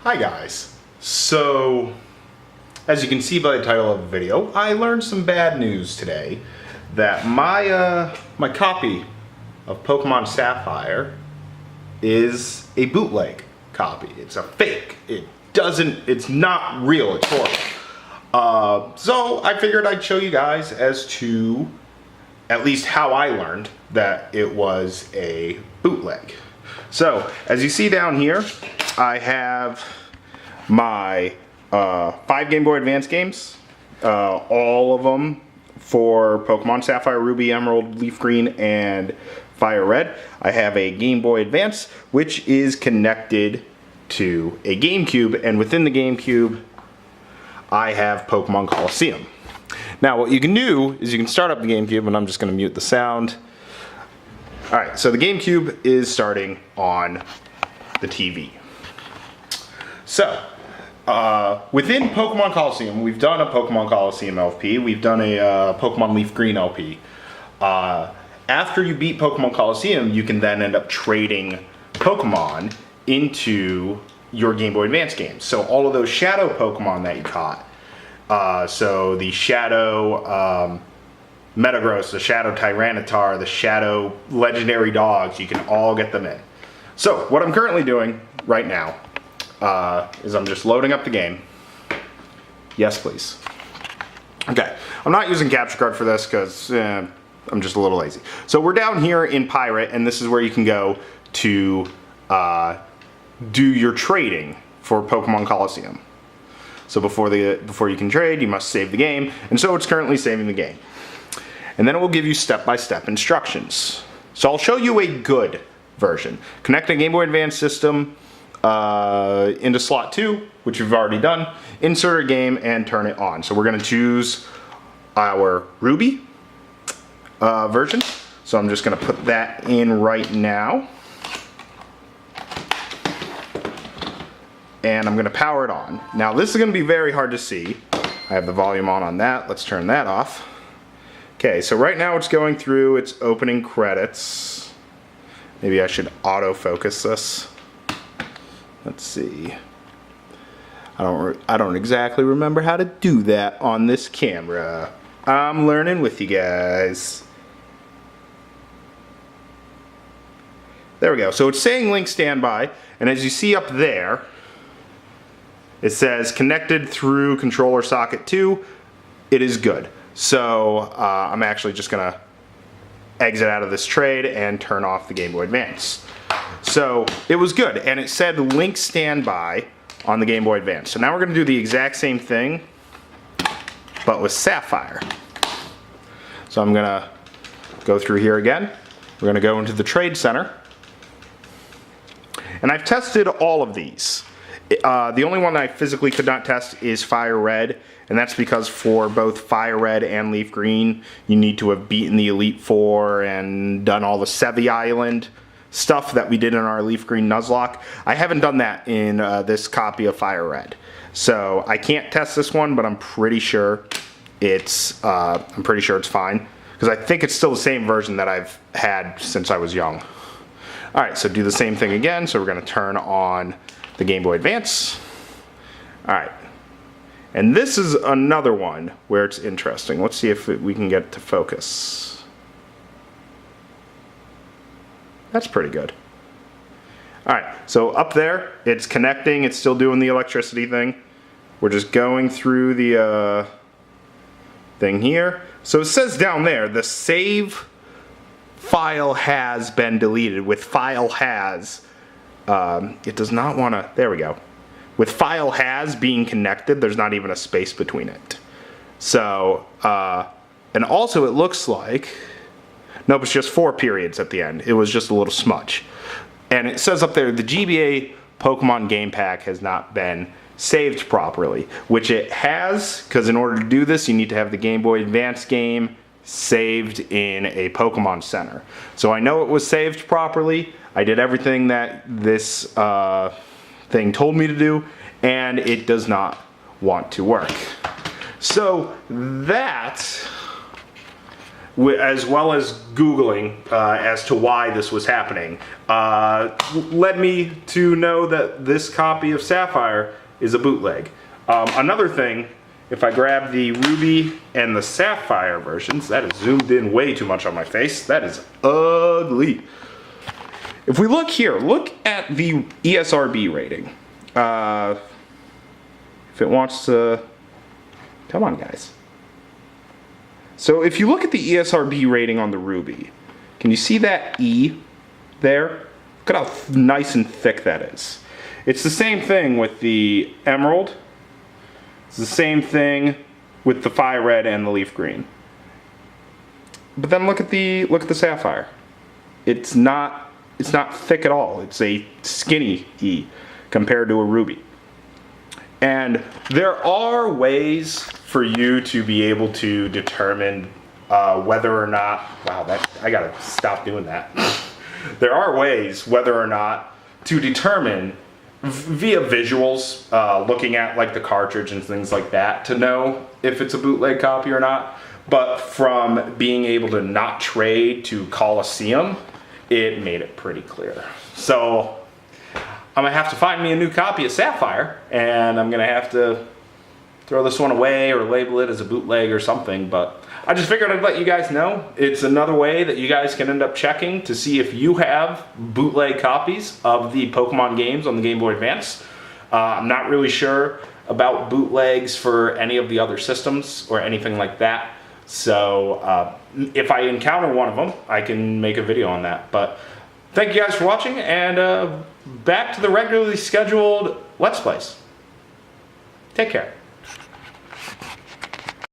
Hi guys. So, as you can see by the title of the video, I learned some bad news today that my copy of Pokemon Sapphire is a bootleg copy. It's a fake. It's not real, it's horrible. So I figured I'd show you guys as to at least how I learned that it was a bootleg. So, as you see down here, I have my 5 Game Boy Advance games, all of them for Pokemon Sapphire, Ruby, Emerald, Leaf Green, and Fire Red. I have a Game Boy Advance, which is connected to a GameCube, and within the GameCube, I have Pokemon Colosseum. Now, what you can do is you can start up the GameCube, and I'm just going to mute the sound. Alright, so the GameCube is starting on the TV. So, within Pokemon Colosseum, we've done a Pokemon Colosseum LP, we've done a Pokemon Leaf Green LP. After you beat Pokemon Colosseum, you can then end up trading Pokemon into your Game Boy Advance games. So all of those Shadow Pokemon that you caught, so the Shadow Metagross, the Shadow Tyranitar, the Shadow Legendary Dogs, you can all get them in. So what I'm currently doing right now is I'm just loading up the game. Yes, please. Okay, I'm not using capture card for this because I'm just a little lazy. So we're down here in Pirate, and this is where you can go to do your trading for Pokemon Colosseum. So before you can trade, you must save the game, and so it's currently saving the game. And then it will give you step-by-step instructions. So I'll show you a good version. Connect a Game Boy Advance system into slot 2, which we've already done. Insert a game and turn it on. So we're going to choose our Ruby version. So I'm just going to put that in right now. And I'm going to power it on. Now this is going to be very hard to see. I have the volume on that. Let's turn that off. Okay, so right now it's going through its opening credits. Maybe I should autofocus this. Let's see. I don't exactly remember how to do that on this camera. I'm learning with you guys. There we go. So it's saying link standby, and as you see up there, it says connected through controller socket 2. It is good. So I'm actually just gonna exit out of this trade and turn off the Game Boy Advance. So it was good, and it said link standby on the Game Boy Advance. So now we're gonna do the exact same thing, but with Sapphire. So I'm gonna go through here again. We're gonna go into the Trade Center. And I've tested all of these. The only one that I physically could not test is Fire Red, and that's because for both Fire Red and Leaf Green, you need to have beaten the Elite Four and done all the Sevi Island stuff that we did in our Leaf Green Nuzlocke. I haven't done that in this copy of Fire Red. So I can't test this one, but I'm pretty sure it's fine, because I think it's still the same version that I've had since I was young. Alright, so do the same thing again. So we're going to turn on the Game Boy Advance. Alright. And this is another one where it's interesting. Let's see if we can get it to focus. That's pretty good. Alright, so up there, it's connecting, it's still doing the electricity thing. We're just going through the thing here. So it says down there, the save file has been deleted. With file has, it does not want to, there we go. With file has being connected, there's not even a space between it. So, and also it looks like, nope, it's just 4 periods at the end. It was just a little smudge. And it says up there, the GBA Pokemon game pack has not been saved properly, which it has, because in order to do this, you need to have the Game Boy Advance game saved in a Pokemon Center. So I know it was saved properly. I did everything that this thing told me to do, and it does not want to work. So that as well as Googling as to why this was happening, led me to know that this copy of Sapphire is a bootleg. Another thing, if I grab the Ruby and the Sapphire versions, that is zoomed in way too much on my face. That is ugly. If we look here, look at the ESRB rating. If it wants to, come on guys. So if you look at the ESRB rating on the Ruby, can you see that E there? Look at how nice and thick that is. It's the same thing with the Emerald. It's the same thing with the Fire Red and the Leaf Green. But then look at the Sapphire. It's not thick at all. It's a skinny E compared to a Ruby. And there are ways for you to be able to determine whether or not, wow, I gotta stop doing that. There are ways whether or not to determine via visuals, looking at like the cartridge and things like that, to know if it's a bootleg copy or not. But from being able to not trade to Coliseum, it made it pretty clear. So I'm gonna have to find me a new copy of Sapphire, and I'm gonna have to throw this one away or label it as a bootleg or something, but I just figured I'd let you guys know. It's another way that you guys can end up checking to see if you have bootleg copies of the Pokemon games on the Game Boy Advance. I'm not really sure about bootlegs for any of the other systems or anything like that, so if I encounter one of them, I can make a video on that. But thank you guys for watching, and back to the regularly scheduled Let's Plays. Take care.